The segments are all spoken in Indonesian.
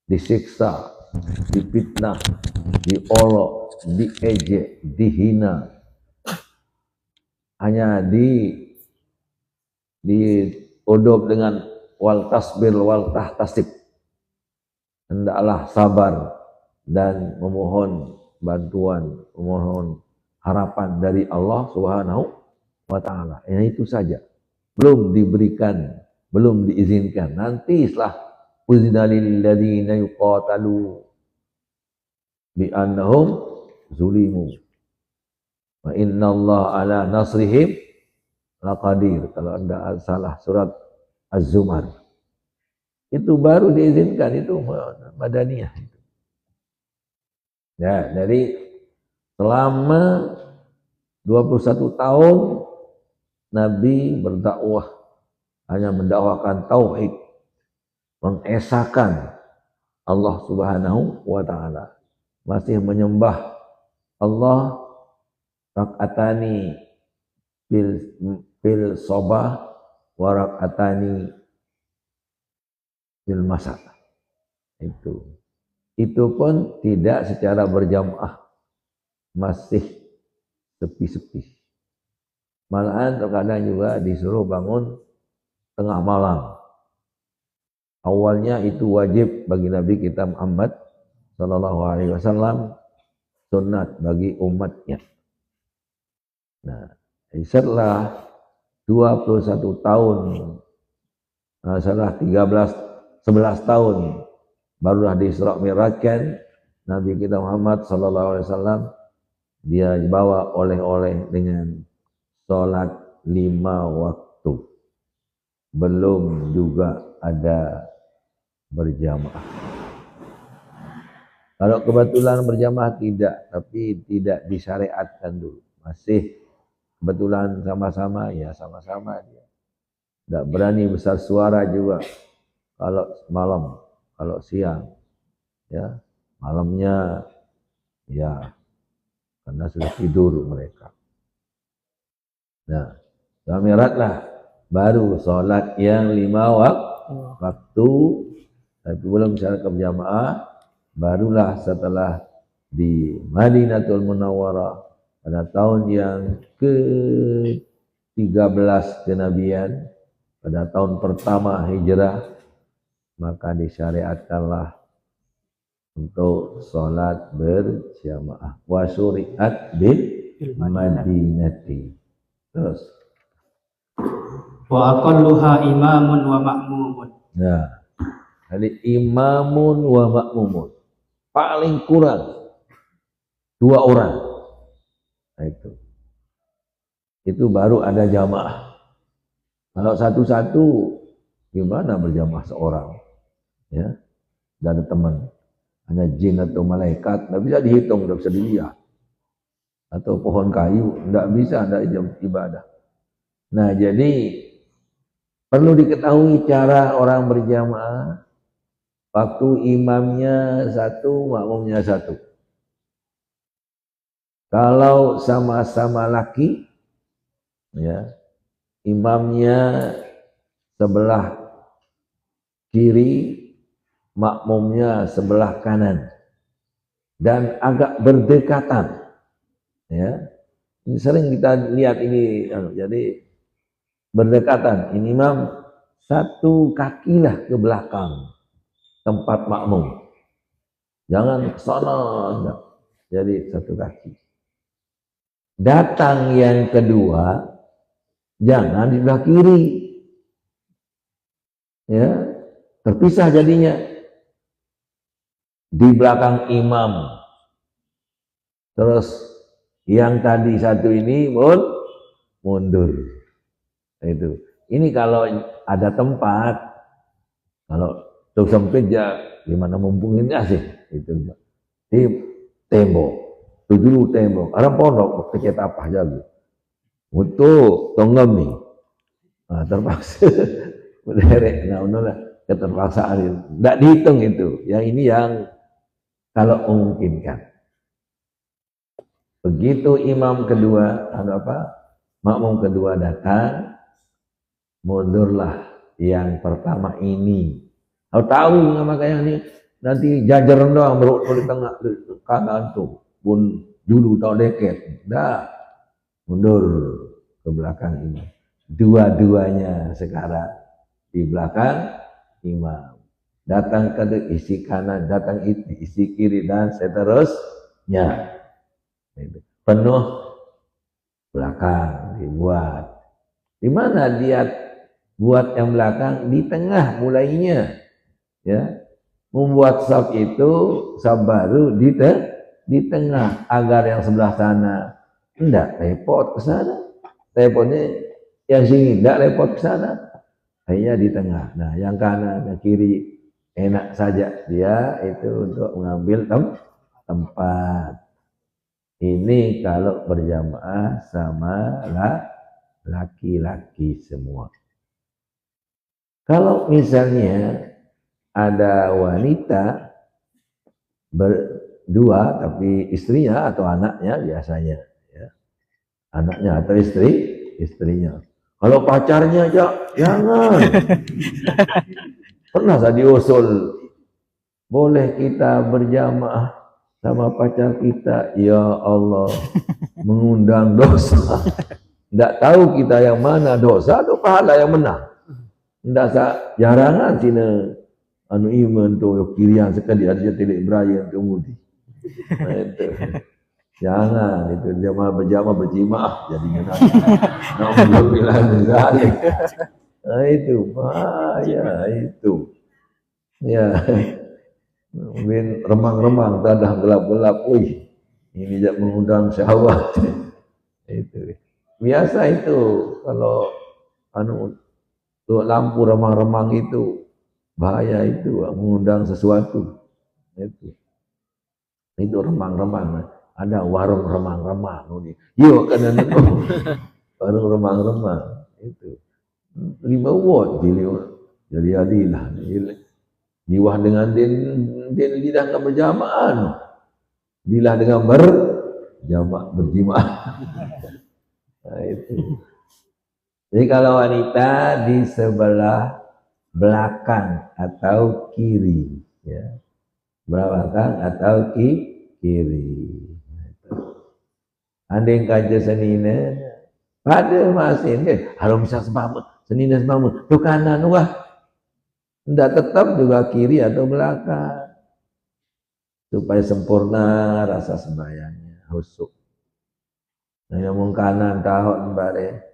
disiksa, difitnah, diolok, diejek, dihina, hanya diodop dengan wal tasbir wal tahtasib, hendaklah sabar dan memohon bantuan, memohon harapan dari Allah Subhanahu wa ta'ala. Itu saja, belum diberikan, belum diizinkan. Nanti setelah uzina lil ladzina yuqatalu bi annahum zulimu wa innallaha ala nasrihim laqadir. Kalau Anda salah surat Az-Zumar, itu baru diizinkan, itu Madaniyah. Ya, dari selama 21 tahun Nabi berdakwah, hanya mendakwakan tauhid, mengesahkan Allah Subhanahu wa ta'ala, masih menyembah Allah rak'atani fil sobah wa rak'atani fil masa. Itu pun tidak secara berjamaah, masih sepi-sepi. Malahan terkadang juga disuruh bangun tengah malam. Awalnya itu wajib bagi Nabi kita Muhammad sallallahu alaihi wasallam, sunat bagi umatnya. Nah, setelah 21 tahun, setelah 11 tahun barulah di-Isra Mi'rajkan Nabi kita Muhammad sallallahu alaihi wasallam. Dia dibawa oleh-oleh dengan sholat 5 waktu. Belum juga ada berjamaah. Kalau kebetulan berjamaah tidak, tapi tidak disyariatkan dulu. Masih kebetulan sama-sama, ya sama-sama dia. Tidak berani besar suara juga kalau malam, kalau siang, ya malamnya ya karena sudah tidur mereka. Nah, Mi'rajlah baru sholat yang 5 waktu, tapi belum secara berjamaah. Barulah setelah di Madinatul Munawwarah pada tahun yang ke-13 kenabian, pada tahun pertama hijrah, maka disyariatkanlah untuk sholat berjamaah. Wa syuri'at bil Madinati. Terus wa aqalluha imamun wa ma'mumun. Nah, jadi imamun wa ma'mumun, paling kurang 2 orang. Nah, itu baru ada jamaah. Kalau satu-satu gimana berjamaah seorang, ya, dan teman, hanya jin atau malaikat, tidak bisa dihitung, tidak bisa dilihat, atau pohon kayu, tidak bisa, tidak ibadah. Nah, jadi perlu diketahui cara orang berjamaah. Waktu imamnya 1, makmumnya 1. Kalau sama-sama laki, ya, imamnya sebelah kiri, makmumnya sebelah kanan, dan agak berdekatan. Ya, ini sering kita lihat ini, jadi berdekatan. Ini imam 1 kaki lah ke belakang tempat makmum, jangan ke sana, enggak. Jadi 1 kaki. Datang yang kedua, jangan di sebelah kiri, ya, terpisah jadinya di belakang imam. Terus yang tadi 1 ini mundur. Itu. Ini kalau ada tempat, kalau tuh sempit ya gimana mumpunginnya sih, itu di tembok, tujuh tembok, ada pondok kecet apa aja gitu, untuk tonggami, nah, terpaksa berderek, nah udah keterpaksaan itu, tidak dihitung itu, yang ini yang kalau memungkinkan. Begitu imam kedua, makmum kedua datang, mundurlah yang pertama ini Tahu nggak makanya ini nanti jajaran doang berut di tengah kanan tuh pun dulu tau deket. Dah mundur ke belakang ini. Dua-duanya sekarang di belakang imam. Datang ke isi kanan, datang isi kiri dan seterusnya. Penuh belakang dibuat. Di mana dia buat yang belakang? Di tengah mulainya. Ya, membuat saf itu saf baru di tengah agar yang sebelah sana enggak repot ke sana. Repotnya yang sini enggak repot ke sana. Hanya di tengah. Nah, yang kanan, yang kiri enak saja dia itu untuk mengambil tempat. Ini kalau berjamaah sama laki-laki semua. Kalau misalnya ada wanita berdua tapi istrinya atau anaknya biasanya ya. Anaknya atau istrinya. Kalau pacarnya aja jangan. Pernah saya diusul, boleh kita berjamaah sama pacar kita? Ya Allah, mengundang dosa. Tidak tahu kita yang mana dosa atau pahala yang menang. Tidak jarangan sini anu iman tu kirian sekali ada telik Ibrahim kemudi. Nah, itu. Jangan itu jamaah berjamaah berjamaah jadinya nanti. Alhamdulillah zalik. Nah itu bahaya itu. Ya. Mungkin remang-remang tadah gelap-gelap. Wih, ini tidak mengundang syahwat. Itu. Biasa itu kalau lampu remang-remang itu bahaya itu mengundang sesuatu. Itu remang-remang. Ada warung remang-remang ini. Yuk kan itu. Warung remang-remang itu. 5 watt jadi adilah. Jiwah dengan din lidah nggak berjamaah. Lidah dengan berjamaah. Nah, itu. Jadi kalau wanita di sebelah belakang atau kiri, ya, belakang atau kiri. Andai kaja senina, pada masih ini, kalau bisa sebab senina sebab tu kanan wah, tidak tetap juga kiri atau belakang, supaya sempurna rasa sembahyangnya, husuk. Nah, yang kanan tahun bare.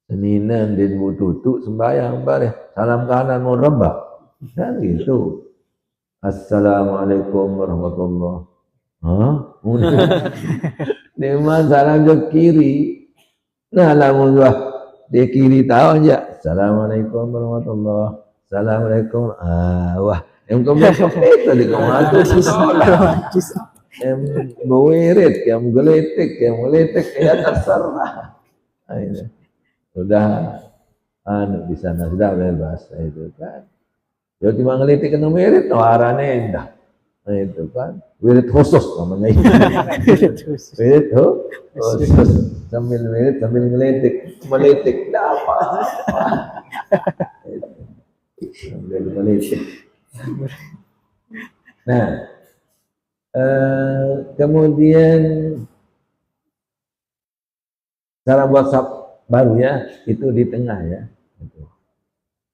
Seninan din bututu sembahyang bare salam kanan mau rebah kan gitu. Assalamualaikum warahmatullahi Deman salam ke kiri. Nah lamun di kiri tahu aja. Assalamualaikum warahmatullahi. Assalamualaikum. Wah, em komplit tadi kamu em gowirit, em geletek ya terserah. Ayo. Sudah di sana sudah bebas itu kan. Ya cuma ngelitik kena wirid tawarane indah. Nah itu kan wirid khusus namanya itu. Wirid khusus sambil wirid sambil ngelitik melitik enggak apa. Sambil melitik. Nah kemudian cara WhatsApp baru ya, itu di tengah ya.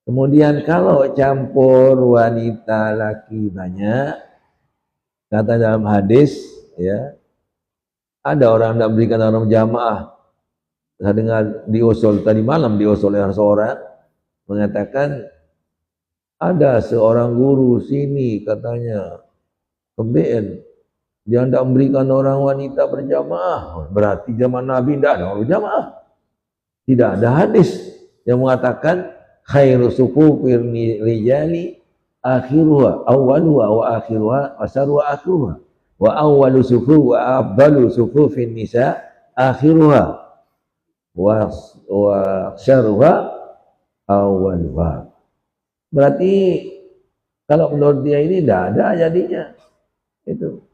Kemudian kalau campur wanita laki banyak, kata dalam hadis ya, ada orang tidak berikan orang jamaah. Saya dengar diusul tadi malam diusul oleh seorang mengatakan ada seorang guru sini katanya KBN dia tidak memberikan orang wanita berjamaah. Berarti zaman Nabi tidak ada orang berjamaah. Tidak ada hadis yang mengatakan khairu sufufir rijali akhiruha awwaluha wa akhiruha wa sarwa akhiruha wa awwalu sufu wa afdalu sufufin nisa akhiruha wa syarruha awwaluha. Berarti kalau menurut dia ini tidak ada jadinya. Itu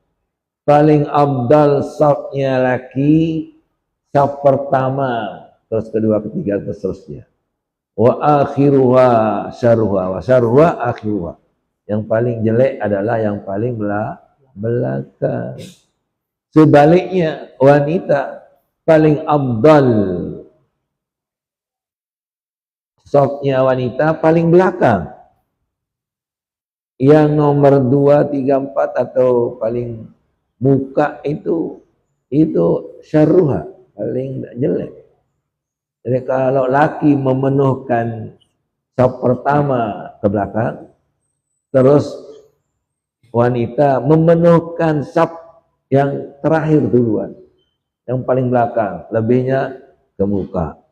paling abdal safnya laki saf pertama, terus kedua, ketiga, terus seterusnya. Wa akhiruha syarruha wa syarruha akhiruha. Yang paling jelek adalah yang paling belakang. Sebaliknya, wanita paling afdal, safnya wanita paling belakang. Yang nomor 2, 3, 4 atau paling muka itu syarruha, paling jelek. Jadi kalau laki memenuhkan saf pertama ke belakang, terus wanita memenuhkan saf yang terakhir duluan, yang paling belakang, lebihnya ke muka,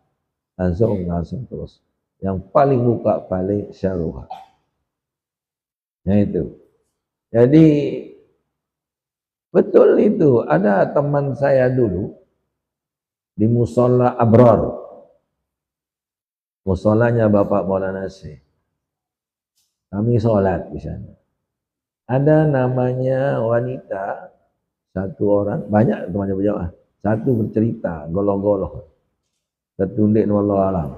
langsung terus. Yang paling muka paling syarruha. Nah itu. Jadi betul itu. Ada teman saya dulu di musola Abrar. Musolanya Bapak Maulana Syekh. Kami sholat di sana. Ada namanya wanita, satu orang, banyak temannya berjamaah. Satu bercerita, goloh-goloh. Tertundik wallahu alam.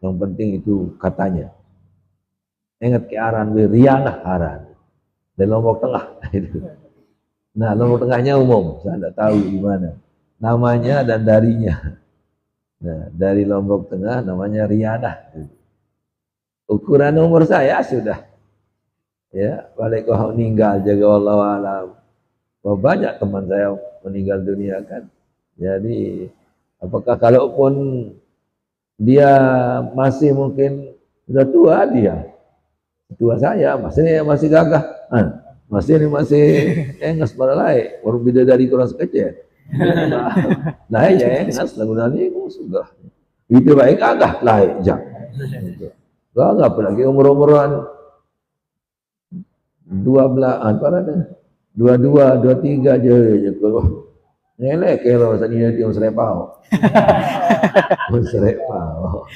Yang penting itu katanya. Ingat ke aran, Riyanah aran. Dan Lombok Tengah. Nah, Lombok Tengahnya umum. Saya tidak tahu di mana. Namanya dan darinya. Nah, dari Lombok Tengah namanya Riyanah. Ukuran umur saya sudah. Ya, balik kau meninggal jaga wallahu alam. Banyak teman saya meninggal dunia kan. Jadi, apakah kalaupun dia masih mungkin sudah tua dia, tua saya masih gagah, masih engas pada lain, baru bidadari kurang sekecil. Nah ya engas lagu nani sudah. Itu baik gagah lain jam. Gagah apalagi umur-umuran 12 apa ada? 22, 23 je kalau ngelek kalau tadi dia serepau. Serepau.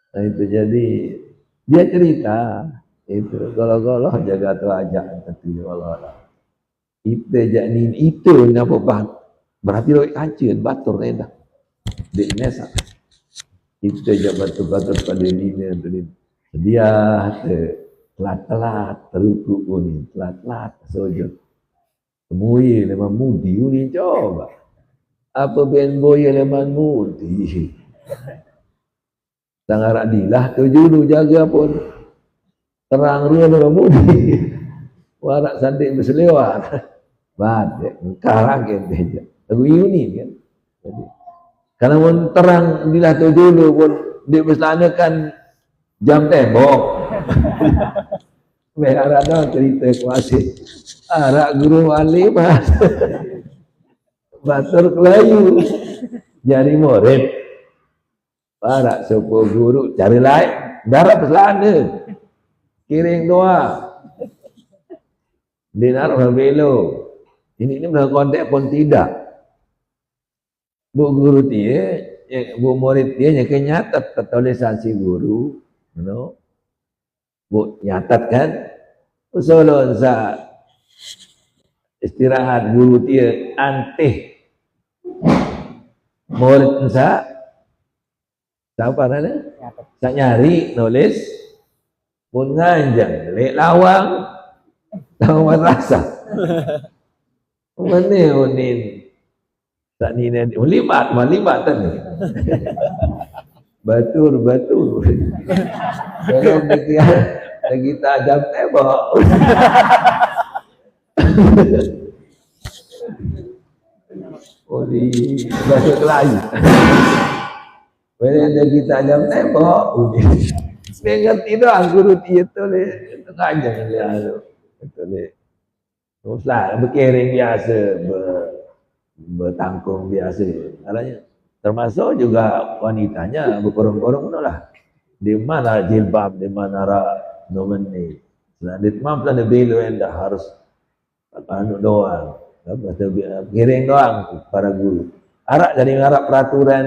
Nah itu jadi dia cerita itu kalau jaga tu aja tentu Allah. Itu jadi itu ngapa bah berarti lo kacian batur dah di Indonesia. Itu aja batur pada ini dia telat teruku ni telat sojud. Temui leman mudi ni coba. Apa ben boya leman mudi. Tangarak dilah tu julu jaga pun terang ria leman mudi. Warak sandik berselewat. Batik karang gitu. Lagu ini kan. Jadi karena pun terang dilah tu julu pun dia berselanakan jam tembok. Merah dah cerita kuasih. Arak guru wali batur kelayu jadi murid. Arak sopo guru cari lain darah peselana kiring doa dinar berbelo ini belum kontak pun tidak. Bu guru dia bu murid dia yang nyatat ketulisan si guru bu nyatat kan usulun sa istirahat guru dia antih murid sa siapa ada sa nyari nulis pun nganjang lek lawang sama rasa mana unin tak ni libat tadi batur kalau kita jam tembok di bahasa Melayu bila kita jam tembok dia ngerti doang guru dia tu ngajak dia betul usah berkering biasa bertangkung biasa caranya termasuk juga wanitanya berkorong-korong lah di mana jilbab di mana nomen ni di mampu ada belu yang dah harus doang kiring doang para guru arak jadi ngarap peraturan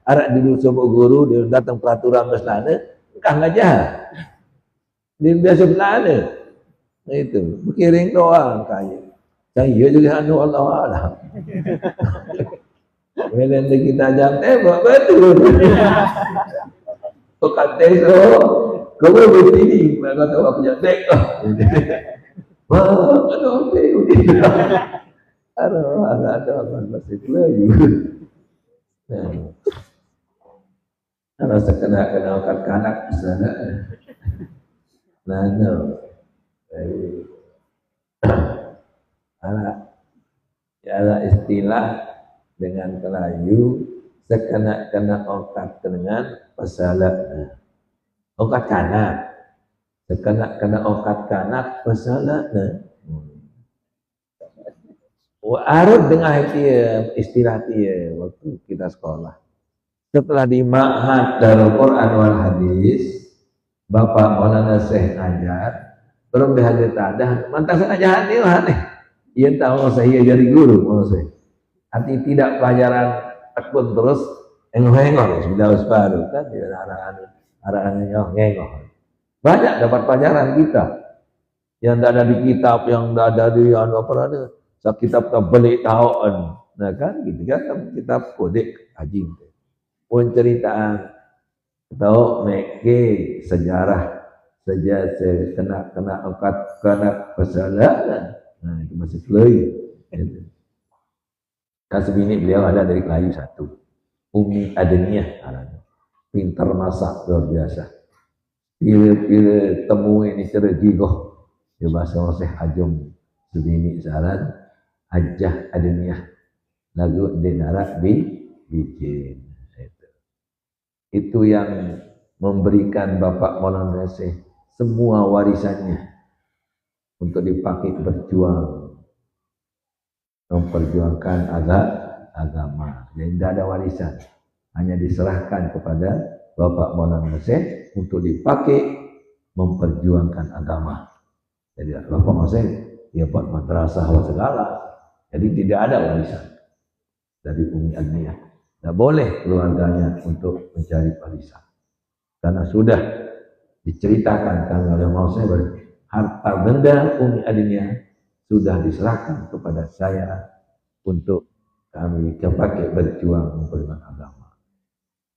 arak dulu sebuah guru dia datang peraturan beslana kah ngajah dia biasa belana itu berkiring doang kaya saya juga anu Allah alam bila kita jam tembak betul bukan teso kau begini, kau tahu aku jadek lah. Wah, kau tahu ada masih lagi. Kalau sekena kanak sana, no. Ada istilah dengan Melayu sekena okat dengan pesalat. Okat kanak, sekena okat kanak pesalat. Arut dengan istilah dia waktu kita sekolah. Setelah di Ma'had Darul Quran wal Hadis, Bapak Maulana Syekh ngajar, belum dihadir tadah, mantas ngajar nih lah nih. Ia tahu saya jadi guru, mau saya. Arti tidak pelajaran tekun terus engok-engok sudah baru kan dia arahan ngengok. Banyak dapat pelajaran kita yang tidak ada di kitab, yang tidak ada di apa ada. Kitab beli tahuan, nah kan gitu kan kitab kodek haji pun ceritaan tahu meke sejarah saja kena okat kena pesalah, nah itu masih lagi. Kasih bini beliau ada dari Melayu satu, Umi Adeniyah, pintar masak luar biasa. Pilih temu ini ceregigoh, di bahasa Syekh Ajum sebini saran. Hajjah Adeniyah lagu denara bikin itu yang memberikan Bapak Maulana Syekh semua warisannya untuk dipakai berjuang memperjuangkan agama. Jadi tidak ada warisan, hanya diserahkan kepada Bapak Maulana Syekh untuk dipakai memperjuangkan agama. Jadi Bapak Maulana Syekh dia buat madrasah segala. Jadi tidak ada warisan dari Umi Adeniyah. Tidak boleh keluarganya untuk mencari warisan. Karena sudah diceritakan oleh Maulana, harta benda Umi Adeniyah sudah diserahkan kepada saya untuk kami pakai berjuang memperjuangkan agama.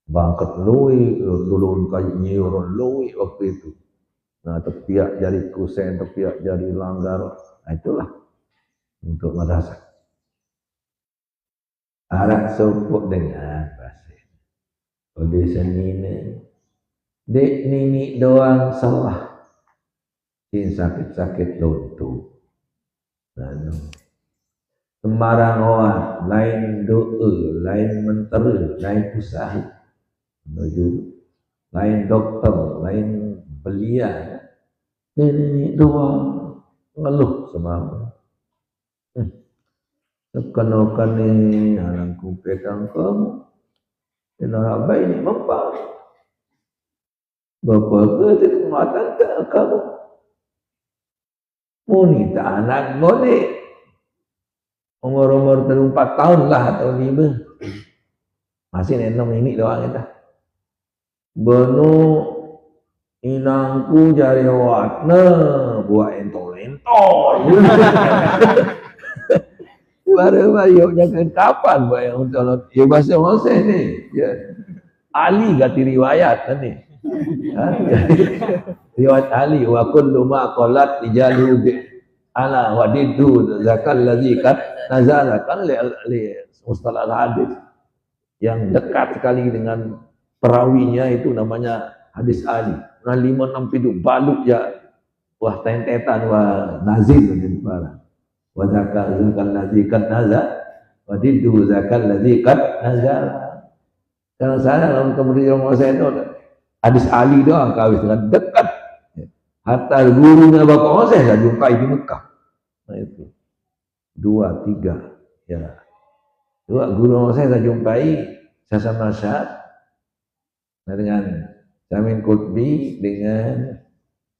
Bangkat lui, dulun kayu nyurun lui waktu itu. Nah, tepiak jari kusen, tepiak jari langgar, nah itulah untuk madrasah. Arak sopok dengan pasir. Ode senine, dek nini doang salah. Sin sakit-sakit lontu. Lalu sembarang orang lain doa, lain menteri, lain usaha, menuju lain dokter, lain belia. Nini doang ngeluh semua. Sekan-okan ni alang kupetang kamu Inara baik ni mampak Bapa ke kekuatan ke kamu Muni tak anak boleh Umur-umur 4 tahun lah atau 5 Masih nenong ini doang kita Benu inangku jari watna Buat entol-entol Baru bayuknya kapan bayang untuk ya bahasa Mesir ni. Ya. Ali ganti riwayat ni. Riwayat Ali wa kullu ma qalat rijalu bi ana wadidu zakal ladzi kat nazala kan li mustalah hadis yang dekat sekali dengan perawinya itu namanya hadis Ali. Nah 5-6 itu baluk ya wah tentetan wah nazil dan parah. Wa zakal ladzi kad nazal wa diddu zakal ladzi kad nazal. Kalau saya dalam kemudian saya itu hadis Ali doang kawis dengan dekat. Hatta gurunya Bapak saya jumpai di Mekah. Nah itu 2, 3 ya. 2 guru saya jumpai sama Syad nah, dengan Jamin Qutbi dengan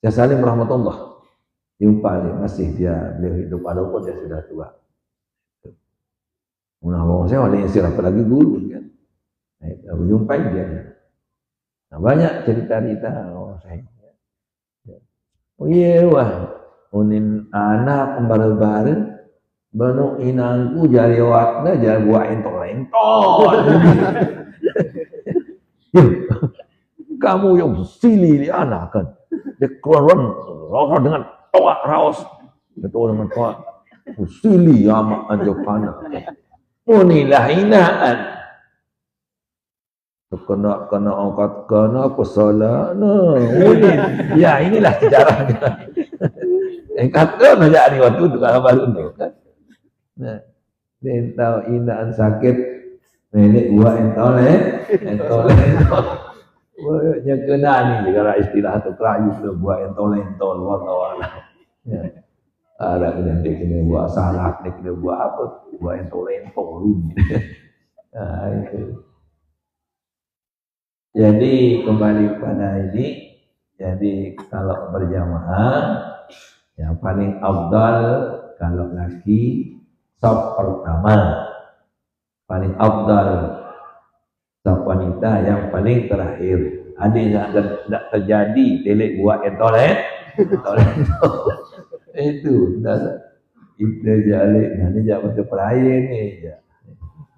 Salim rahmatullah. Jumpa masih beliau hidup walaupun dia sudah tua. Nah, saya ada yang siapa lagi guru kan. Nah, aku jumpai dia. Nah, banyak cerita-cerita saya. Oh iya wah, unin anak kembar-bareng banu inangku jari wakna jari buah entol-entol. kamu yang silih anak kan. Dia keluar dengan toa raos. Dia dengan toa. Silih amak anjok anak kan. Munilah hinaan. Kena angkat kena aku salah. No, ya inilah sejarahnya. Angkat kena jadi waktu itu kalau baru itu kan. Nah, tahu hinaan sakit. Ini gua entole. Nya kena ni kalau istilah atau kerayu sudah buat entol warna-warna. Ya. Ada kena buat salak, kena buat apa? Buat entol. Nah, itu. Jadi kembali pada ini, jadi kalau berjamaah yang paling afdal kalau laki saf pertama, paling afdal saf wanita yang paling terakhir. Ada yang tidak terjadi telik buat entol. Itu dah kita jalik nanti jak macam perayaan ni je.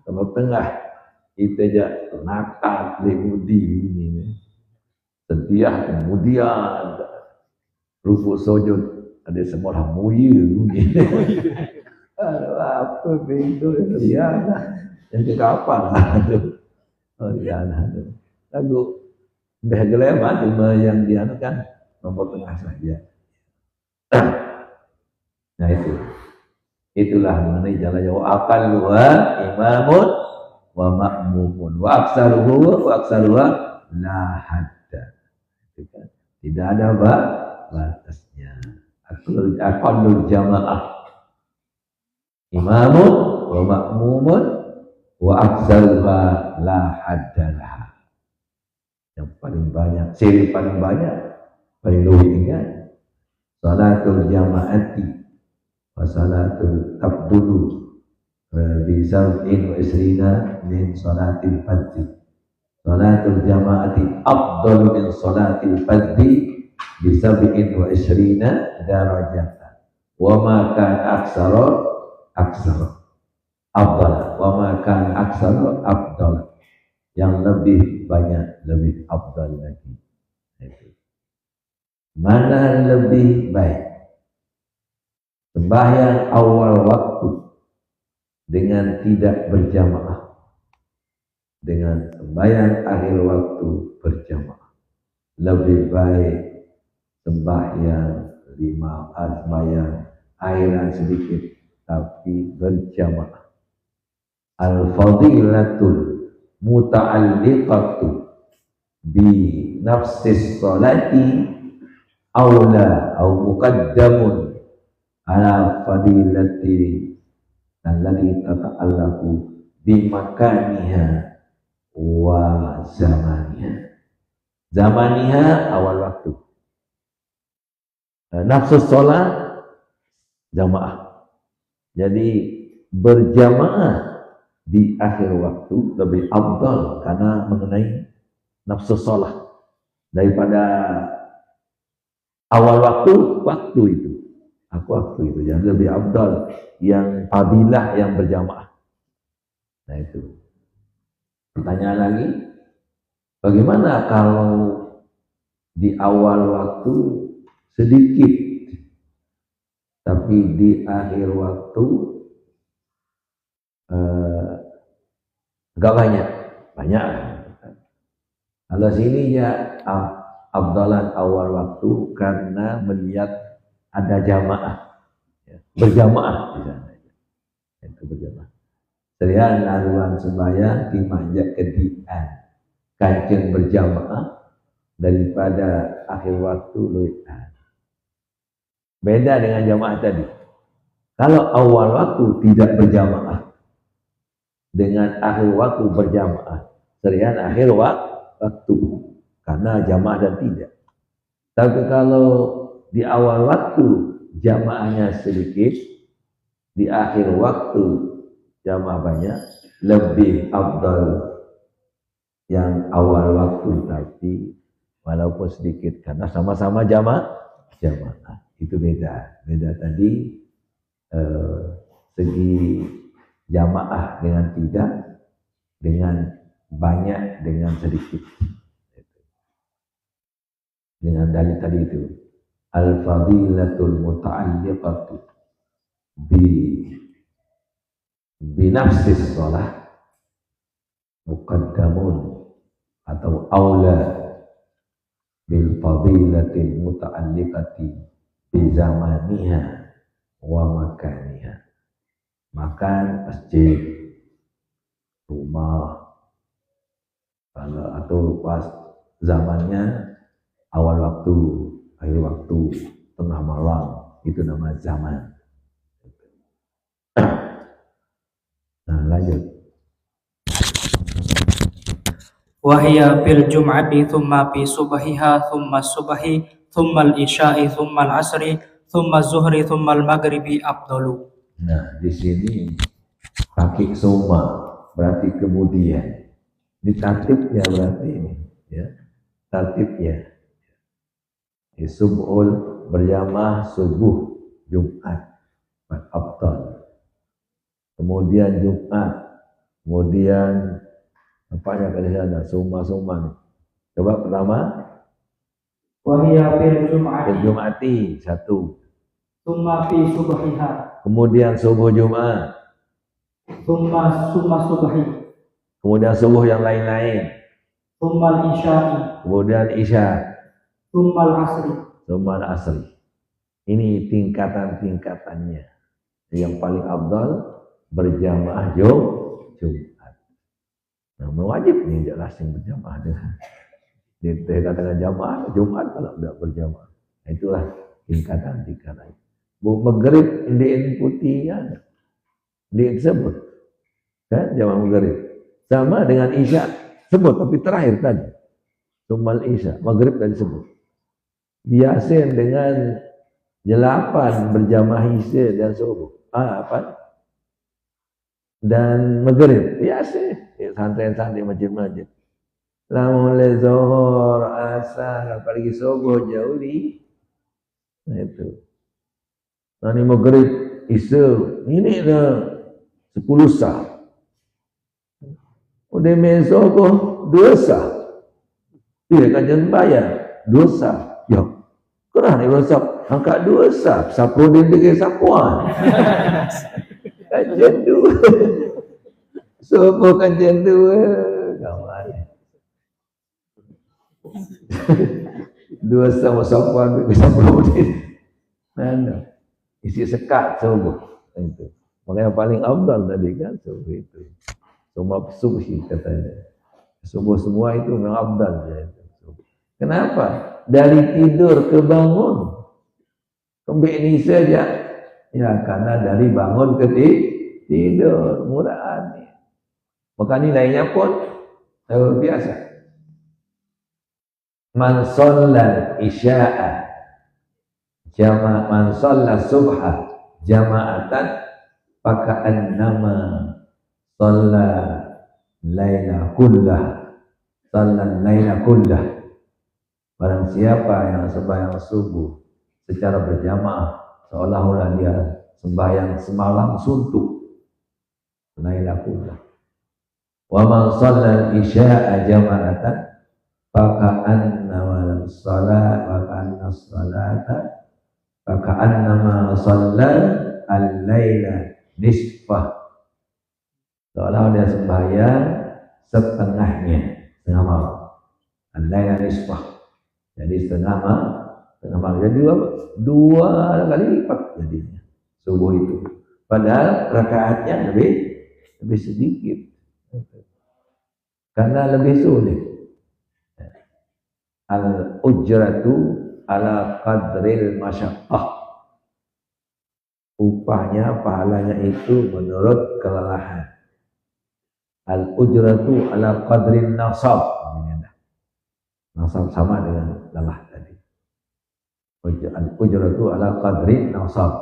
Kalau tengah kita jak nakal lemudi ini. Setiap kemudian rukuk sujud ada semua muya ni. Apa pintu dia yang ke kapal tu. Oh dia tu. Lagu behgelema cuma yang dia kan nombor tengah saja. Nah itulah mengenai jalan jauh aqalluha imamun wa ma'mumun wa aksaruha la hadda. Tidak ada batasnya. Aqallul jamaah imamun wa ma'mumun wa aksaruha la hadda laha. Yang paling banyak, seri paling banyak, paling lebih ingat salatul jamaati wa salatul tabdulu bi sab'in wa isrina min salatil fardhi. Salatul jamaati afdalu min salatil fardhi bi sab'in wa isrina darajatan wa ma kan aksara afdal wa ma kan aksara afdal, yang lebih banyak lebih afdal lagi. Mana lebih baik? Sembahyang awal waktu dengan tidak berjamaah dengan sembahyang akhir waktu berjamaah. Lebih baik sembahyang sembahyang akhiran sedikit tapi berjamaah. Al-fadilatul muta'alliqatu bi nafsis salati aula au muqaddamun ala fadilati allati tata'allaqu bi makaniha wa zamaniha awal waktu. Nafsu sholat jamaah, jadi berjamaah di akhir waktu lebih afdal karena mengenai nafsu sholat daripada awal waktu itu. Waktu itu yang lebih afdal, yang fadilah yang berjamaah. Nah itu. Pertanyaan lagi, bagaimana kalau di awal waktu sedikit, tapi di akhir waktu enggak banyak? Kalau sini ya afdalan awal waktu karena melihat ada jamaah, berjamaah di sana. Itu berjamaah. Serian laluan sembahyang dimanjak kedian kancing berjamaah daripada akhir waktu luian. Beda dengan jamaah tadi. Kalau awal waktu tidak berjamaah dengan akhir waktu berjamaah, serian akhir waktu karena jamaah dan tidak. Tapi kalau di awal waktu jamaahnya sedikit, di akhir waktu jamaah banyak, lebih afdal yang awal waktu tapi walaupun sedikit karena sama-sama jamaah itu beda tadi segi jamaah dengan tidak, dengan banyak dengan sedikit. dengan dalil tadi itu. Al-fadilatul muta'alliqatu bi nafsis shalah muqaddamun atau aula bil fadilatil muta'alliqati bi zamaniha wa makaniha. Makan masjid, rumah, kalau atau pas zamannya awal waktu, akhir waktu, tengah malam, itu nama zaman. Nah, lanjut. Wahia fil jum'ati thumma fi subhiha thumma subhi thumma al-isya'i thumma al-asri thumma zuhri thumma al-maghribi afdalu. Nah, di sini pakai summa berarti kemudian. Di tartibnya berarti ini, ya. Tartibnya. Subul berjamaah subuh Jumat afdal. Kemudian Jumat, kemudian apa yang kali ada summa. Coba pertama Wahia fil Jumati satu. Thumma fi subhiha. Kemudian subuh Jumat. Thumma subhi. Kemudian subuh yang lain-lain. Thumma al-isya'i. Kemudian isya. Thumma al-asri. Thumma al-asri. Ini tingkatan-tingkatannya. Yang paling afdal berjamaah Jumat. Nah, wajib nih jelas yang berjamaah dengan dikatakan jamaah Jumat kalau tidak berjamaah. Nah, itulah tingkatan-tingkatan. Maghrib indiin putih ada. Disebut kan jamaah maghrib. Sama dengan isya sebut tapi terakhir tadi. Sumal isya, maghrib tadi sebut. Biasa dengan 8 berjamaah isya dan subuh. Apa? Dan maghrib biasa santai-santai masjid-masjid. Mulai zuhur, asar, apalagi subuh jauh di. Nah itu. Nah ini maghrib, isya, ini dah 10 sah. Udah subuh 2 sah. Dia kajian bayar 2 sah. Ya, kerana ni rosak angkat 2 sah. Sapu dia dengan sapuan. Kajian 2. Subuh kajian 2. Kawan. 2 sama sapuan dengan sapu dia. Mana? Isi sekat subuh itu. Makanya paling afdal tadi kan subuh itu. Semua subhi katanya. Subuh semua itu memang afdal ya. Kenapa? Dari tidur ke bangun. Kembali saja. Ya karena dari bangun ke tidur murah. Maka nilainya pun luar biasa. Man shalla isya'a man shalla subha jama'atan faka'annama shalla laila kullah. Barang siapa yang sembahyang subuh secara berjamaah seolah-olah dia sembahyang semalam suntuk. Laila kullah. Wa man shalla isya'a jama'atan faka'annama shalla al-laila nisfah. Seolah dia sembahyang setengah malam. Al-laila nisfah. Jadi setengah malam. Jadi 2 kali lipat jadinya subuh itu. Padahal rakaatnya lebih sedikit. Karena lebih sulit. Al-ujratu ala qadril masyaqqah. Upahnya, pahalanya itu menurut kelelahan. Al-ujratu ala qadrin nasab. Nasab sama dengan lelah tadi. Al-ujratu ala qadrin nasab.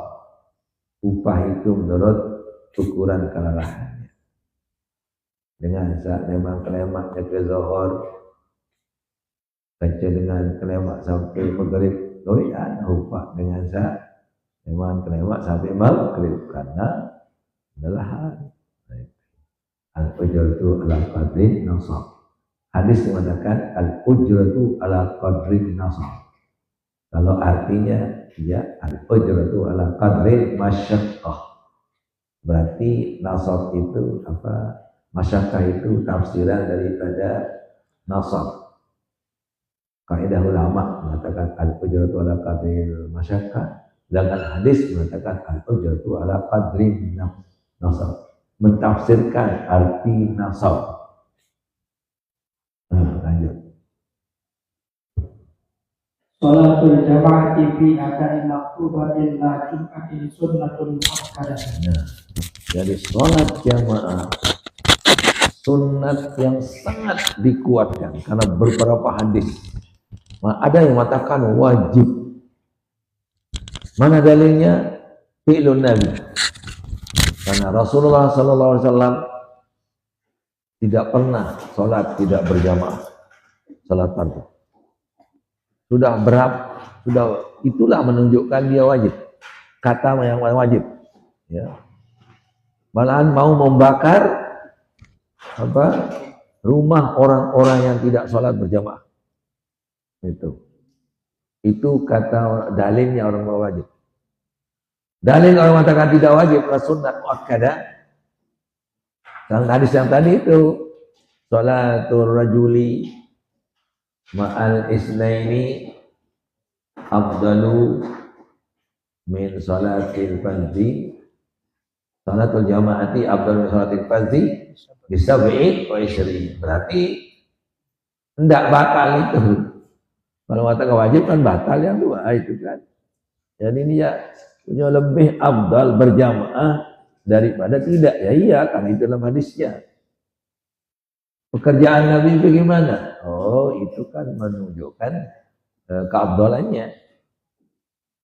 Upah itu menurut ukuran kelelahannya. Dengan saat memang kelemaknya ke zuhur, baca dengan kelemak sampai maghrib, upah dengan saat memang kelemak sampai maghrib karena kelelahan. Al-ujratu ala qadrin nasab. Hadis mengatakan al-ujratu ala qadrin nasab. Kalau artinya ya al-ujratu ala qadril masyaqqah. Berarti nasab itu apa? Masyaqqah itu tafsiran daripada nasab. Kaidah ulama mengatakan al-ujratu ala qadril masyaqqah. Sedangkan hadis mengatakan al-ujratu ala qadrin nasab. Mentafsirkan arti nasab. Lanjut. Salatul jama'ati fi ada'i maktubatin la jum'atin sunnatun muakkadah. Nah, jadi sholat jamaah sunnat yang sangat dikuatkan karena beberapa hadis. Ada yang mengatakan wajib. Mana dalilnya? Fi'lun Nabi. Karena Rasulullah SAW tidak pernah sholat tidak berjamaah, sholat fardu. Sudah itulah menunjukkan dia wajib. Kata yang wajib. Ya. Malahan mau membakar rumah orang-orang yang tidak sholat berjamaah. Itu kata dalilnya orang wajib. Dalil orang mengatakan tidak wajib sunnat muakkadah. Dalam hadis yang tadi itu sholatul rajuli ma'al isnaini afdalu min sholatil fardhi. Sholatul jamaati afdalu min sholatil fardhi bisab'in wa isyrin. Berarti tidak batal itu. Kalau mengatakan wajib kan batal yang dua itu kan. Jadi ini ya punya lebih afdal berjamaah daripada tidak. Ya iya kan itu dalam hadisnya. Pekerjaan Nabi bagaimana? Oh, itu kan menunjukkan keabdalannya.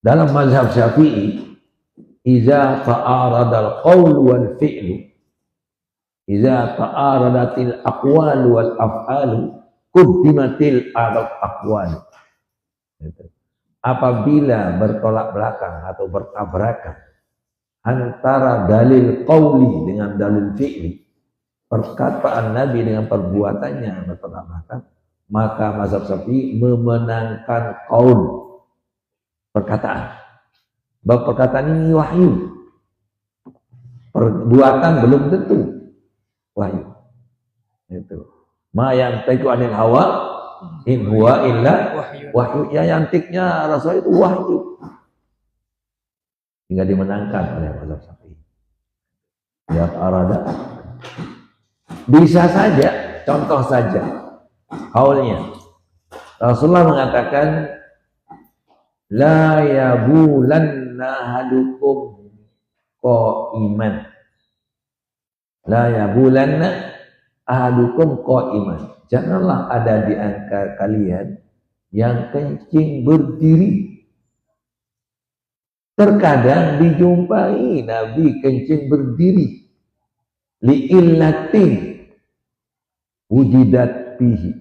Dalam mazhab Syafi'i, iza ta'aradal qaul wal fi'lu, iza ta'aradatil aqwal wal af'alu, quddimatil aqwal. Apabila bertolak belakang atau bertabrakan antara dalil qauli dengan dalil fi'li, perkataan Nabi dengan perbuatannya yang bertolak belakang, maka mazhab Syafi'i memenangkan qaul, perkataan. Bahwa perkataan ini wahyu, perbuatan belum tentu wahyu. Itu. Ma yang taiku anil hawa in huwa illa wahyu. Ya yantiknya Rasul itu wahyu. Hingga dimenangkan oleh mazhab Syafi'i. Ya arada. Bisa saja, contoh saja kaulnya. Rasulullah mengatakan la yabulanna ahadukum qa'iman. La yabulanna ahadukum qa'iman. Janganlah ada di antara kalian yang kencing berdiri. Terkadang dijumpai Nabi kencing berdiri. Li'illatin wujidat fihi.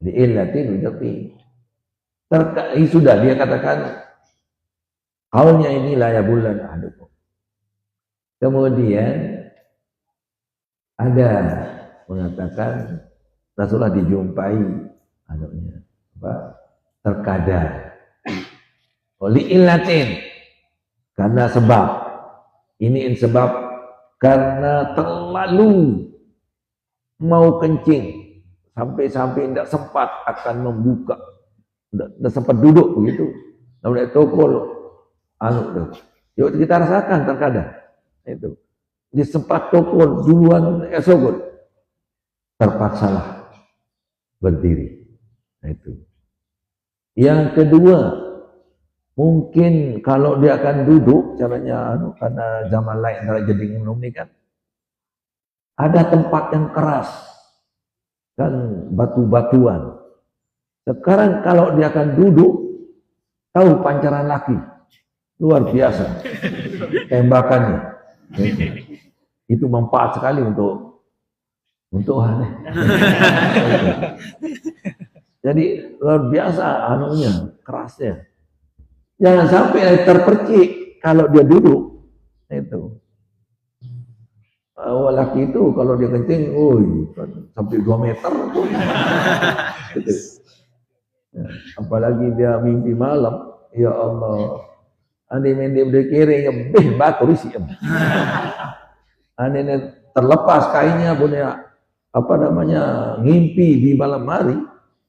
Li'illatin wujidat fihi. Sudah dia katakan kaulnya ini la yabulan ahadukum. Kemudian ada mengatakan Rasulullah dijumpai terkadang li'illatin karena sebab ini sebab karena terlalu mau kencing sampai tidak sempat akan membuka, tidak sempat duduk begitu, namanya tokol yuk kita rasakan terkadang itu di sempat tokol duluan esokul terpaksalah berdiri. Itu yang kedua, mungkin kalau dia akan duduk caranya karena zaman lain antara jadi minum ini kan ada tempat yang keras kan, batu-batuan. Sekarang kalau dia akan duduk, tahu pancaran laki luar biasa tembakannya. Itu manfaat sekali untuk aneh. Jadi luar biasa anunya, kerasnya. Jangan sampai terpercik kalau dia duduk. Itu. Laki itu kalau dia kencing, sampai 2 meter. Gitu. Apalagi dia mimpi malam, ya Allah. Ane mende berkira yang batur sih. Ane terlepas kainnya punya apa namanya ngimpi di malam hari,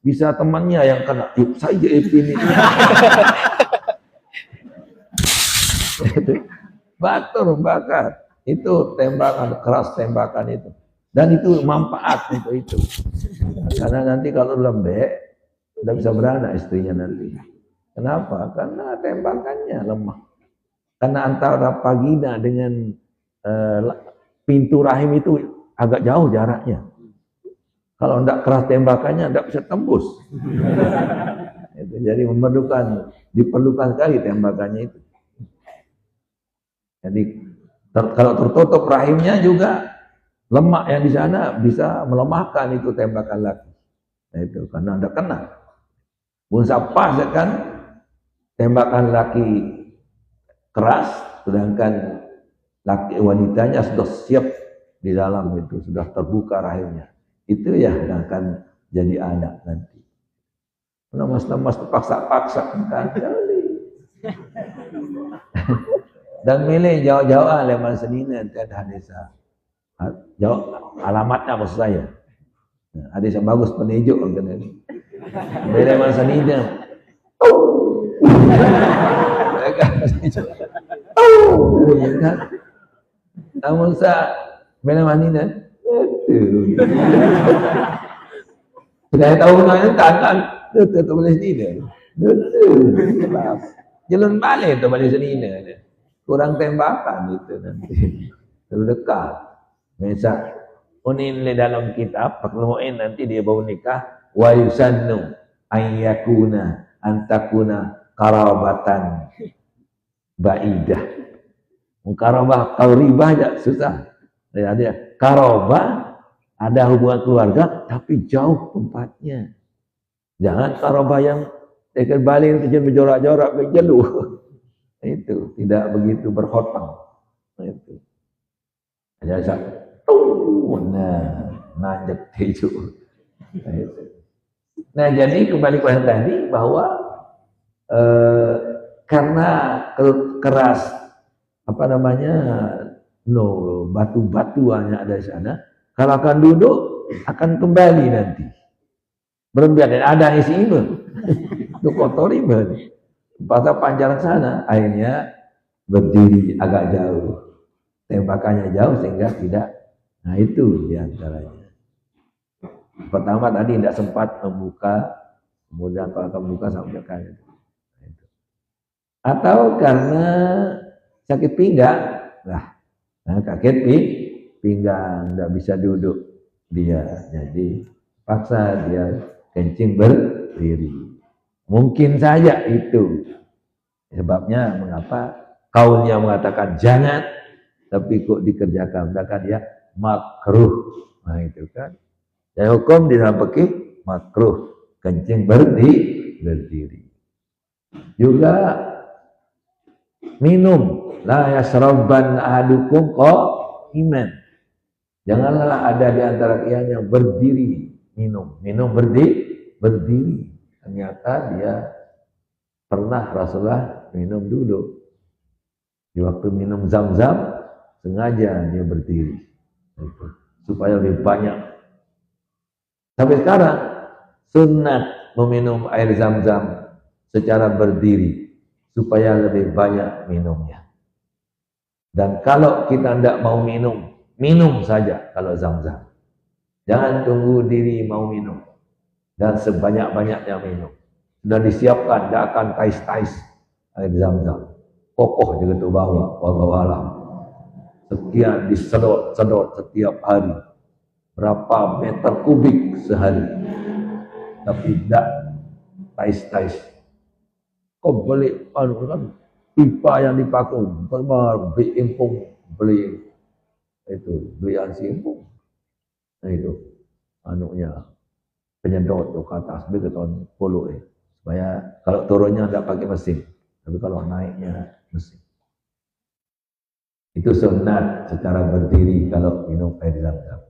bisa temannya yang kena. Yuk saja ini. Batur bakar itu tembakan keras tembakan itu, dan itu manfaat untuk itu. Karena nanti kalau lembek tidak bisa beranak istrinya nanti. Kenapa? Karena tembakannya lemah. Karena antara vagina dengan pintu rahim itu agak jauh jaraknya. Kalau tidak keras tembakannya tidak bisa tembus. Itu, jadi diperlukan sekali tembakannya itu. Jadi kalau tertutup rahimnya juga lemak yang di sana bisa melemahkan itu tembakan laki. Nah itu karena anda kena. Bunsa pas kan tembakan laki keras, sedangkan laki wanitanya sudah siap di dalam itu, sudah terbuka rahimnya. Itu ya akan jadi anak nanti. Lemas-lemas terpaksa-paksa kan kali. Dan milih jauh-jauh leman senina dan hadisa. Jauh alamatnya maksud saya. Hadis yang bagus penejuk kan ini. Milih leman senina. Namun milih manina. Sudah tahu nanya tangan, itu boleh senina. Jalan balik itu boleh senina. Kurang tembakan itu nanti terdekat. Misal unin di dalam kitab pakluin nanti dia bawa nikah wa yusannu ayyakuna antakuna karabatan baidah. Karabah qaribah aja susah. Ada karabah ada hubungan keluarga tapi jauh tempatnya. Jangan karabah yang dekat balik kecil berjorak-jorak berjeluh. Itu tidak begitu berhutang. Itu. Ada nanjak itu. Nah jadi kembali kepada tadi bahwa karena keras apa namanya batu-batuannya ada di sana, kalau akan duduk akan kembali nanti. Berbiar dan ada isi iman. Itu kotor iman. Pasal panjang sana, akhirnya berdiri agak jauh. Tembakannya jauh sehingga tidak. Nah itu diantaranya. Pertama tadi tidak sempat membuka, kemudian kalau akan membuka sampai kaya. Atau karena sakit pinggang, kaget pinggang, tidak bisa duduk dia. Jadi paksa dia kencing berdiri. Mungkin saja itu sebabnya mengapa kaulnya mengatakan jangan, tapi kok dikerjakan, sedangkan dia makruh. Nah itu kan. Jadi hukum di dalam fikih makruh kencing berdiri. Juga minum, la yasraban ahadukum qa'iman. Janganlah ada di antara kalian yang berdiri minum berdiri. Ternyata dia pernah Rasulullah minum dulu. Di waktu minum zam-zam, sengaja dia berdiri. Supaya lebih banyak. Sampai sekarang, sunat meminum air zam-zam secara berdiri. Supaya lebih banyak minumnya. Dan kalau kita tidak mau minum saja kalau zam-zam. Jangan tunggu diri mau minum. Dan sebanyak-banyaknya minum. Sudah disiapkan, tidak akan tais-tais air zam-zam. Kokoh juga itu bawa, wallahu alam. Sekian disedot setiap hari. Berapa meter kubik sehari. Tapi tidak tais-tais. Kau beli kan pipa yang dipakai, beli impung, beli ansi impung. Nah itu penyedot ke atas ke tahun 10 supaya kalau turunnya tidak pakai mesin, tapi kalau naiknya mesin. Itu sunat secara berdiri kalau minum air zam-zam.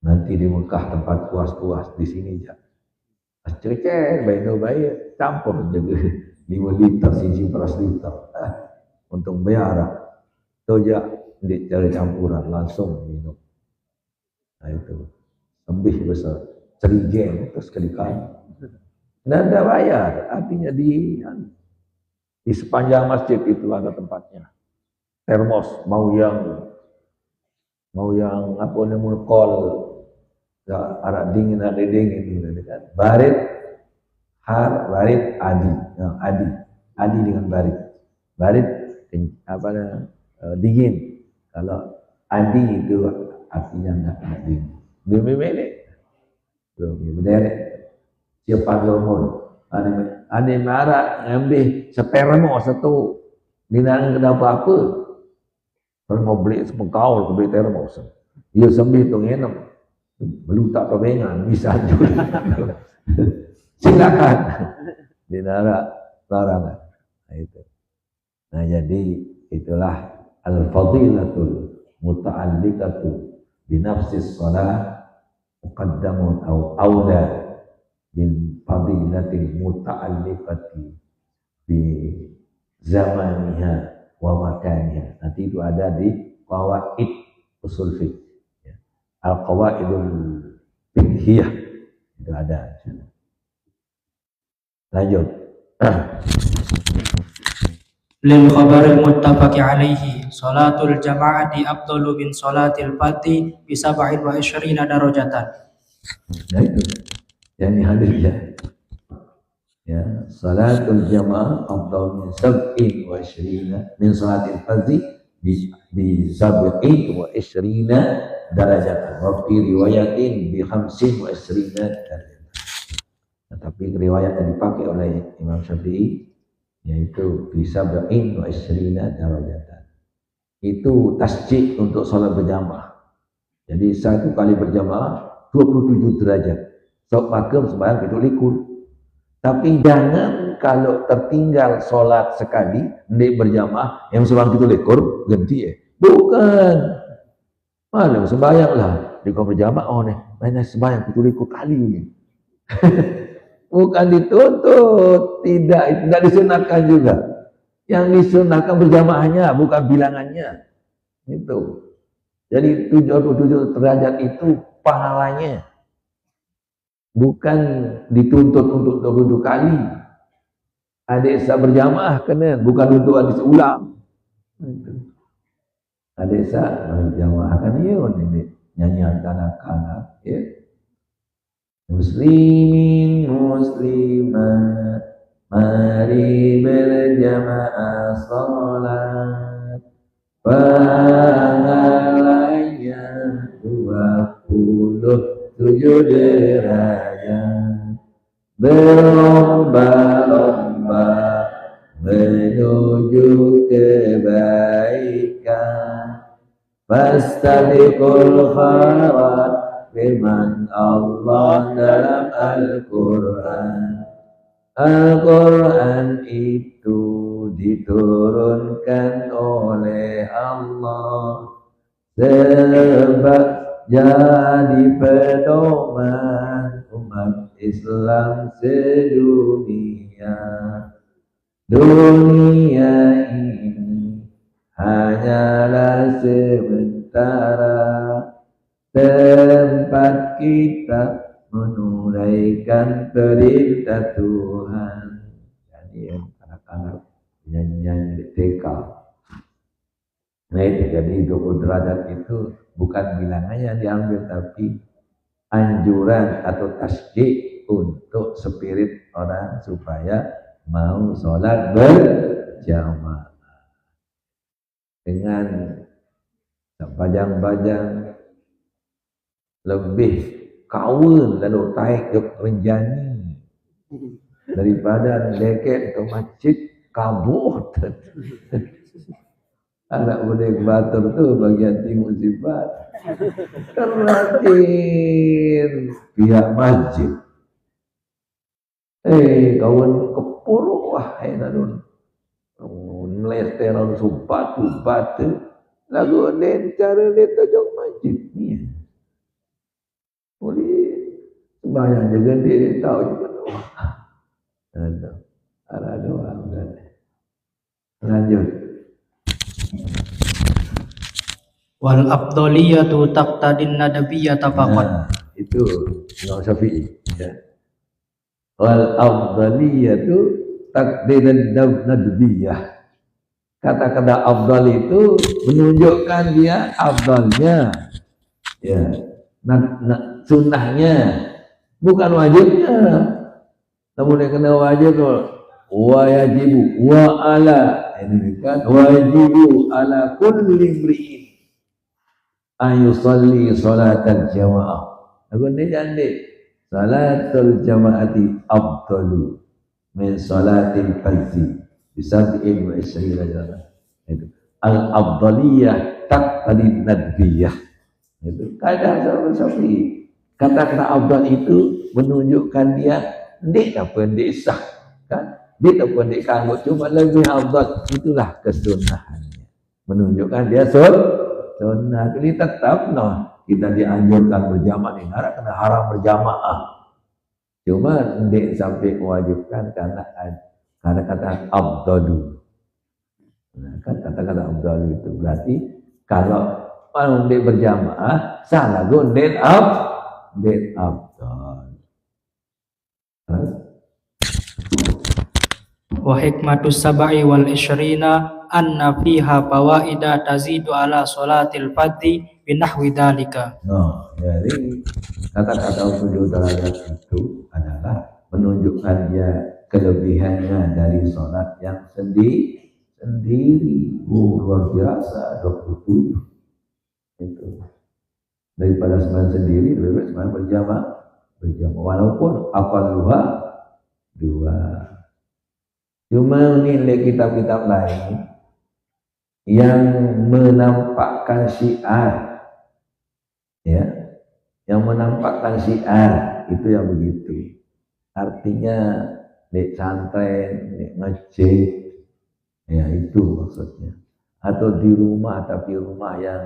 Nanti di Mekah tempat puas-puas, di sini aja Cecer, bayar bayar, campur juga 5 liter, sisi beras liter. Untung bayar, itu aja di cara campuran langsung minum. Nah itu, lebih besar, cerigen terus sekali-kali. Dan ada bayar, artinya di sepanjang masjid itu ada tempatnya. Termos, mau yang apa namanya kol, arak dingin, ada dingin gitu kan. Barit, barit, adi dengan barit. Barit apa dingin. Kalau adi itu artinya enggak dingin. Demi melek, demi berderet. Siapa lomon? Ane marah ngambil sepermo satu dinang kenapa apa? Kalau mau beli semengkau, beli termos. Dia sambil tu ngenam. Melutak kebengan, bisa juga. Silakan. Dinara larangan. Nah, itu. Nah, jadi itulah al-fadilatul muta'alliqatu binafsis shalah muqaddamun au awla bin fadilatil muta'alliqati bi zamaniha wa makaniha. Nanti itu ada di qawaid usul fiqh. Al-qawaidul fiqhiyah itu ada. Lanjut. Lil khabaril muttafaqi alaihi salatul jama'ati afdalu min salatil fardhi bi 27 darajatan. Nah itu yang hadir ya. Ya, salatul jamaah afdalu min 27 min salatil fardhi bi 27 darajatan. Wa fi riwayatin bi 25 darajatan. Tapi riwayat yang dipakai oleh Imam Syafi'i yaitu bisa ba'in wa isrina darajatan. Itu tasjid untuk sholat berjamaah. Jadi satu kali berjamaah 27 derajat. Sok makam sembahyang itu likur. Tapi jangan kalau tertinggal sholat sekali hendak berjamaah yang sembahyang itu likur ganti Bukan. Malam sembahyang lah di kau berjamaah nih. Mana sembahyang itu likur kali ini. Bukan dituntut, tidak disunahkan juga. Yang disunahkan berjamaahnya, bukan bilangannya. Itu. Jadi 77 derajat itu pahalanya. Bukan dituntut untuk 20 kali. Adik sah berjamaah kena, bukan untuk adik ulang. Adik sah berjamaah kan ya, ini nyanyian kanak-kanak ya. Muslimin muslimat, mari berjamaah salat. Pahalanya 27 derajat. Berlomba-lomba menuju kebaikan. Fastabiqul khairat, firman Allah dalam Al-Quran. Al-Quran itu diturunkan oleh Allah sebab jadi pedoman umat Islam sedunia. Dunia ini hanyalah sementara, tempat kita menunaikan perintah Tuhan. Jadi anak-anak nyanyi di TK. Nah itu jadi 20 derajat itu bukan bilangannya diambil, tapi anjuran atau tasjid untuk spirit orang supaya mau sholat berjamaah dengan bajang-bajang lebih kawin lalu taik ke renjani daripada deket ke masjid kabut. Anak budak batur tu bagian timur sifat keratin pihak masjid. Kawan kepuru wah enak melesteran sumpah tu batu lagu den cara letak masjid ni. Boleh sembahyang jaga dia tahu juga Ada doa udah. Lanjut. Wal afdaliyatu taqtadin nadabiyyata faqat. Nah, itu Imam Syafi'i. Ya. Wal afdaliyatu taqtadin nadabiyyah. Kata-kata afdal itu menunjukkan dia afdalnya. Ya. Sunnahnya, bukan wajibnya. Namun yang kena wajib tuh wajibu wa ala, ini kan wajibu ala kulli imri'in ayusalli salatal jamaah. Aku ni jande salatul jamaati afdalu min salatil fardhi bisab'in wa isyrina jalan. Itu al afdaliyah taqtadi nadbiyah. Itu kadang seperti kata-kata afdal itu menunjukkan dia ndik apa ndik sah kan, ndik apa ndik kanggo, cuma lebih afdal, itulah kesunahannya, menunjukkan dia sunnah. Jadi tetap kita dianjurkan berjamaah di negara kena haram berjamaah, cuma ndik sampai mewajibkan karena kata afdalu. Nah, kan kata-kata afdalu itu berarti kalau ndik berjamaah salah go ndik afdal. Wa hikmatus sab'i wal isyrina anna fiha fawaida tazidu ala salatil fardhi binahwi dzalika. Jadi kata-kata 7 derajat itu adalah menunjukkan dia kelebihannya dari sholat yang sendiri. Luar biasa 27 itu. Daripada sembahyang sendiri lebih baik sembahyang berjamaah walaupun aqalluha 2. Cuma nilai kitab-kitab lain yang menampakkan syiar, ya, yang menampakkan syiar itu yang begitu. Artinya di santren, di masjid, ya itu maksudnya. Atau di rumah, tapi rumah yang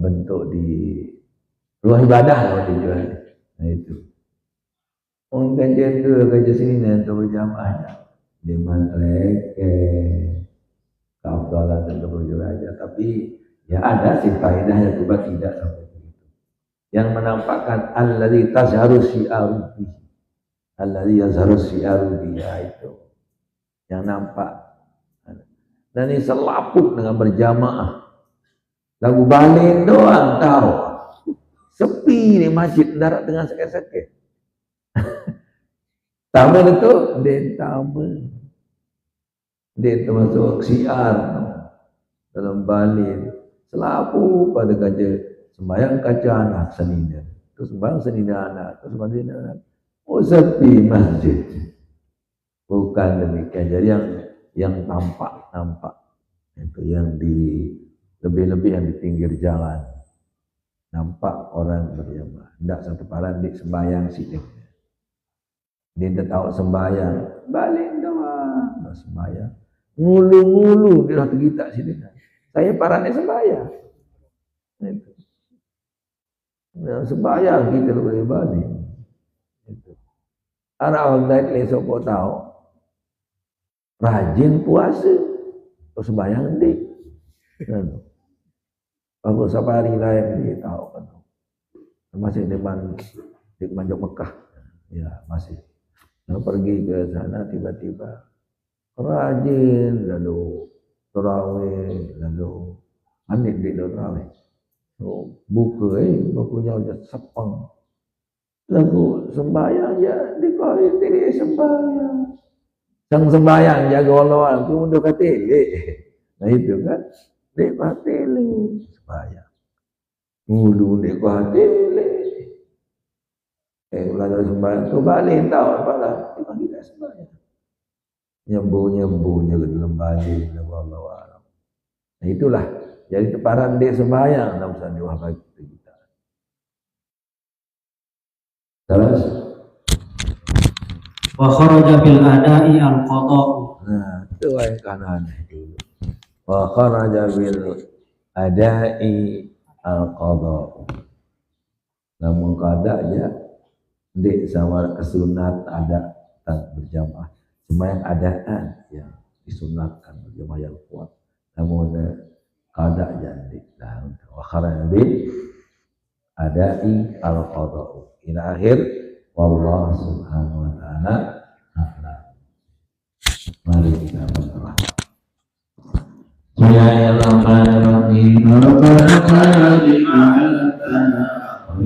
bentuk di rumah ibadah kalau dijual. Nah itu. Kajian tu, kajian sini nanti berjamaahnya di mantreke keabdalan dan keberjuraja, tapi ya ada sih faedahnya, juga tidak sampai begitu. Yang menampakkan alladzi tazharu syi'arubi, alladzi yazharu syi'arubi, itu yang nampak. Dan ini selaput dengan berjamaah. Lagu balin doang tahu. Sepi di masjid, darat dengan seket-seket. Taman itu taman. Dia termasuk syiar dalam balin. Selapu pada kaca sembahyang kaca anak senina. Terus sembahyang senina anak. Terus sembahyang senina anak. Oh sepi masjid. Bukan demikian. Jadi yang nampak itu yang di lebih-lebih yang di pinggir jalan. Nampak orang berjamaah. Tidak satu paran di sembahyang sini. Dia tidak tahu sembahyang. Balin doang. Sembahyang. Ngulu-ngulu di waktu kita sini. Saya parahnya sembahyang. Itu. Nah, sembahyang kita boleh balik. Itu. Anak online esok kau tahu. Rajin puasa. Kau sembahyang di. Kalau safari lain dia tahu kan. Masih di Manjok Mekah. Ya masih. Nah, pergi ke sana tiba-tiba. Rajin lalu tarawih lalu anit di tarawih. So, bukunya udah sepeng. Lalu sembahyang ya dikali diri sembahyang. Sang sembahyang jaga Allah itu untuk katile. Nah itu kan dek katile sembahyang. Mulu dek katile. Lalu sembahyang tu balik tahu apa kita sembahyang. Nyembuh-nyembuhnya ke dalam balik Allah. Nah itulah jadi teparan dia sembahyang dalam sandiwah bagi kita. Terus Wa kharaja bil ada'i al qada'u. nah itu yang kanan dulu. Wa kharaja bil ada'i al qada'u. Namun qada ya ndik sama kesunat ada berjamaah. Sembahyang adaan yang disunatkan berjamaah yang kuat. Namun qada jadi wa kharana bil adai al-qada'u ila akhir wallahu subhanahu wa ta'ala a'lam. Mari kita berdoa. Bismillahirrahmanirrahim. Rabbana bima 'allamtana wa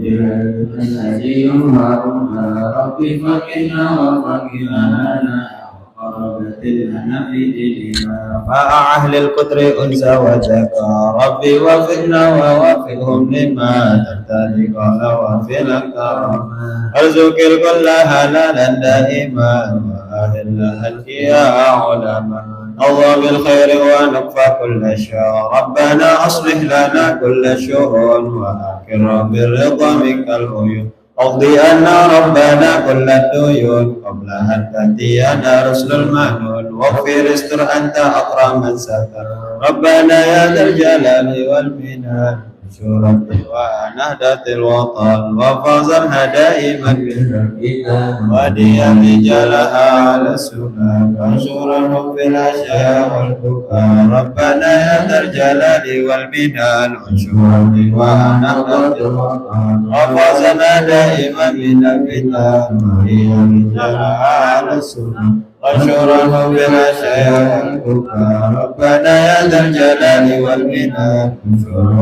rabbi faqina wa faqina مع أهل القدر أنسى وزكى ربي وفقنا ووفقهم لما ترتضي قال وفق كرما ارزق الكل حلالا دائما وأهلها الكيا علما الله بالخير ونكفى كل شر ربنا أصلح لنا كل شؤون وأكرم بالرضا منك العيون اقضي أنا ربنا كل الديون قبل أن تأتينا رسل المنون واغفر استر أنت أكرم من ستر ربنا يا ذا الجلال والمنان شورة ونهدة الوطن وفازرها دائما بالإيمان وديا رجالها على السنن وانشرهم في الأشياء والبكاء ربنا يا ذا الجلال والمنان وانشرهم ونهدة الوطن وفازرها دائما بالإيمان وديا رجالها على السنن وانشرهم بالأشياء والبكاء ربنا يا ذا الجلال والمنان وانشرهم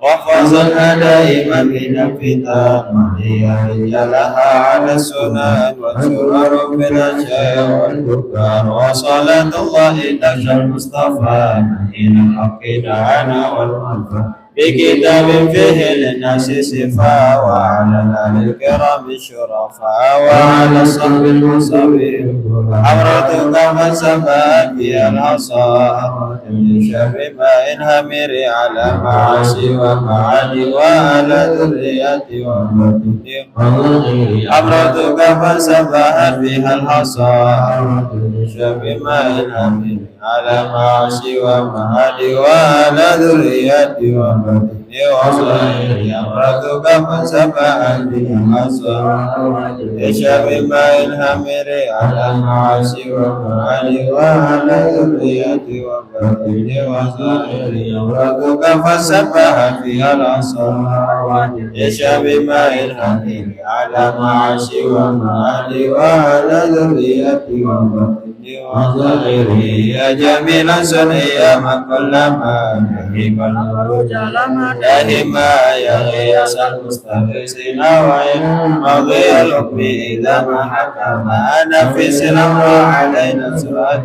وفازها دائما من الفتن وهي رجالها على السنن وسرر بالأشياء والبكار وصلاة الله تخشى المصطفى من الحق دعانا والمنفى بكتاب فيه للناس صفا وعلى الآل الكرام الشرفاء وعلى الصحب المصابين أمرتك فسبات بها العصا من شر ماء همير على معاصي ومعادي وعلى ذرياتي ومدني أمرتك فسبات بها الحصى من شر ماء همير على معاصي ومعادي وعلى ذرياتي ومدني وصغيري أمرتك فسبحت بها الحصى شر ماء الهمير على معاصي ومعادي وعلى ذرياتي ومدني وصغيري أمرتك فسبحت بها الحصى شر ماء الهمير على معاصي ومعادي وعلى ذرياتي ومدني وصغيري يا جميل سني يا من كلما يهيب النور دائما يا غياث المستغيثين ويا ماضي الحكم إذا ما حكم نفس الأمر علينا سرعة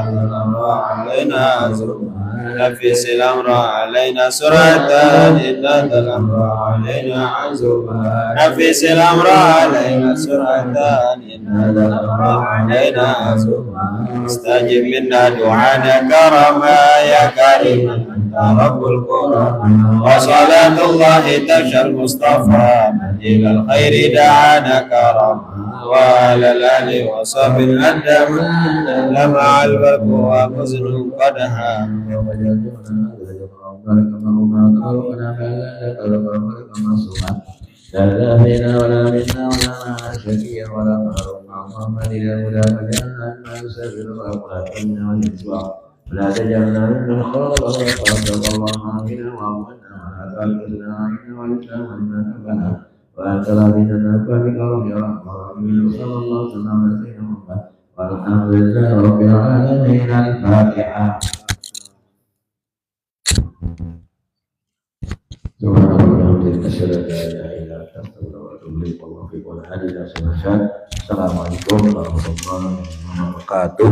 الأمر علينا سرعة نفس الأمر علينا سرعة إن الأمر علينا عزوما نفس الأمر علينا سرعة إن الأمر علينا عزوما استجب منا دعانا كرما يا كريم أنت رب الكرم وصلاة الله تغشى المصطفى مدين الخير دعانا كرما وعلى الآل وصحبه الأندم لمع البرق ومزن قدها لا إله ولا منا ولا شقي ولا محروم محمد الهدى فجعلنا ما يسافر ولا تمنع والإسواق ولا تجعلنا من الخلق وصدق الله بنا وأمنا ولا تلقنا عنا والإسلام عنا ربنا وأنت راضينا فبكرم يا رحمن صلى الله عليه وسلم والحمد لله رب العالمين الفاتحة. سبحان الله أشهد أن لا إله إلا أنت أستغفرك وأتوب إليك والله فيك والهادي إلى صراط السلام عليكم ورحمة الله وبركاته.